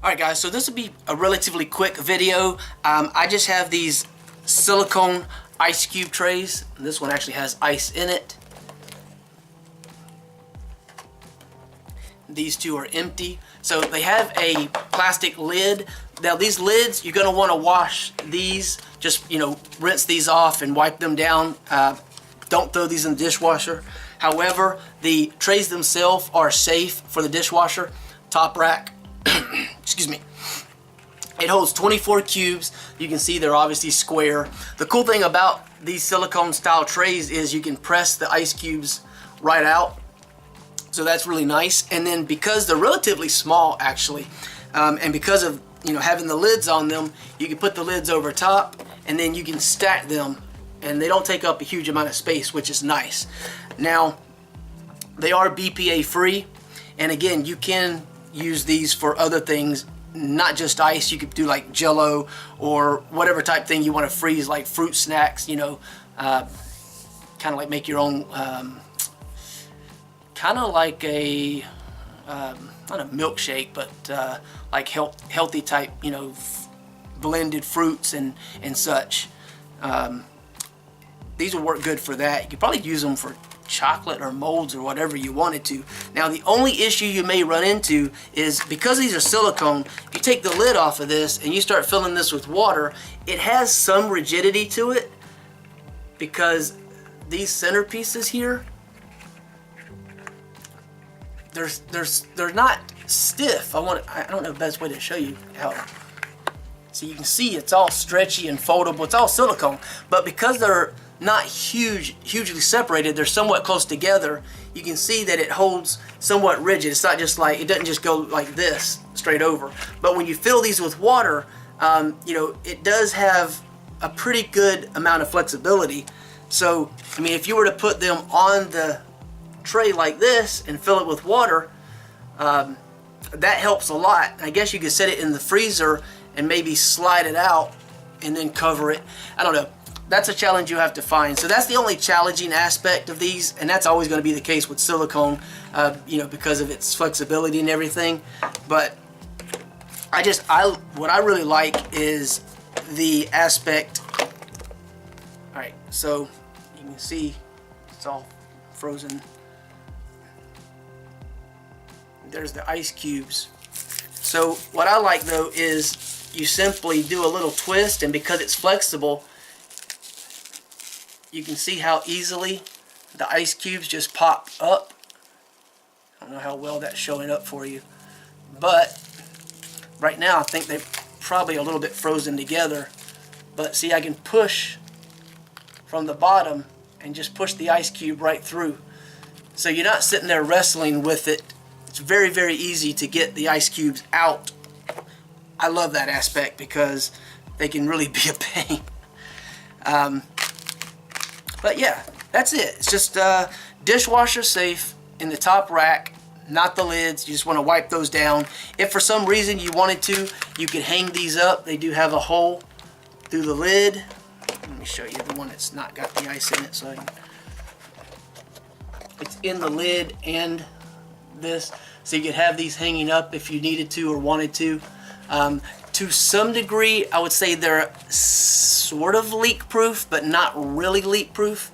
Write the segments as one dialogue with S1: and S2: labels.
S1: Alright guys, so this will be a relatively quick video. I just have these silicone ice cube trays. This one actually has ice in it. These two are empty. So they have a plastic lid. Now these lids, you're going to want to wash these. Just, rinse these off and wipe them down. Don't throw these in the dishwasher. However, the trays themselves are safe for the dishwasher. Top rack. Excuse me. It holds 24 cubes. You can see they're obviously square. The cool thing about these silicone style trays is you can press the ice cubes right out. So that's really nice. And then because they're relatively small actually, and because of having the lids on them, you can put the lids over top and then you can stack them and they don't take up a huge amount of space, which is nice. Now, they are BPA free, and again, you can use these for other things, not just ice. You could do like Jello or whatever type thing you want to freeze, like fruit snacks, kind of like make your own, kind of like a, not a milkshake, but like healthy type, blended fruits and such. These will work good for that. You could probably use them for chocolate or molds or whatever you wanted to. Now the only issue you may run into is because these are silicone, if you take the lid off of this and you start filling this with water, it has some rigidity to it because these centerpieces here, they're not stiff. I don't know the best way to show you how. So you can see it's all stretchy and foldable. It's all silicone, but because they're not hugely separated, they're somewhat close together. You can see that it holds somewhat rigid. It's not just like, it doesn't just go like this straight over. But when you fill these with water, it does have a pretty good amount of flexibility. So, I mean, if you were to put them on the tray like this and fill it with water, that helps a lot. I guess you could set it in the freezer and maybe slide it out and then cover it. I don't know. That's a challenge you have to find. So that's the only challenging aspect of these, and that's always going to be the case with silicone, because of its flexibility and everything. But what I really like is the aspect. All right, so you can see it's all frozen. There's the ice cubes. So what I like though is you simply do a little twist, and because it's flexible, you can see how easily the ice cubes just pop up. I don't know how well that's showing up for you, but right now I think they're probably a little bit frozen together. But see, I can push from the bottom and just push the ice cube right through. So you're not sitting there wrestling with it. It's very, very easy to get the ice cubes out. I love that aspect because they can really be a pain. But yeah, that's it. It's just dishwasher safe in the top rack, not the lids. You just want to wipe those down. If for some reason you wanted to, you could hang these up. They do have a hole through the lid. Let me show you the one that's not got the ice in it. So it's in the lid and this. So you could have these hanging up if you needed to or wanted to. To some degree, I would say they're sort of leak proof, but not really leak proof.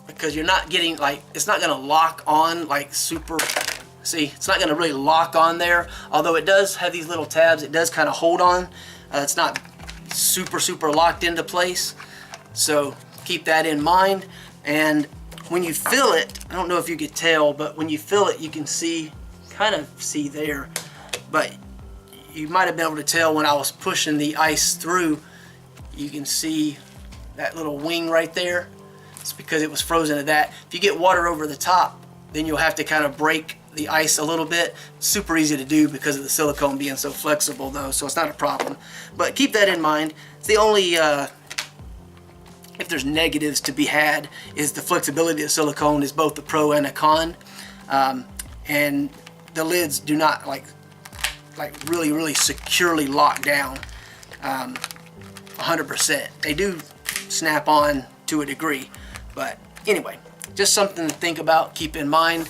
S1: Because you're not getting, like, it's not going to lock on like super, see, it's not going to really lock on there. Although it does have these little tabs, it does kind of hold on. It's not super locked into place. So keep that in mind. And when you fill it, I don't know if you could tell, but when you fill it, you can see, kind of see there, but you might have been able to tell when I was pushing the ice through. You can see that little wing right there. It's because it was frozen to that. If you get water over the top, then you'll have to kind of break the ice a little bit. Super easy to do because of the silicone being so flexible though, so it's not a problem. But keep that in mind. It's the only if there's negatives to be had, is the flexibility of silicone is both a pro and a con. And the lids do not like really securely lock down 100%. They do snap on to a degree, but anyway, just something to think about, keep in mind.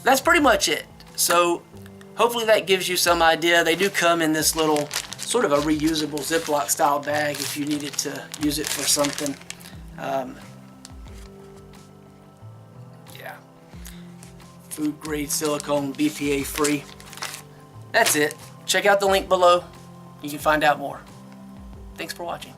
S1: that's pretty much it. So hopefully that gives you some idea. They do come in this little sort of a reusable Ziploc style bag if you needed to use it for something. Yeah. Food grade silicone, BPA free. That's it. Check out the link below. You can find out more. Thanks for watching.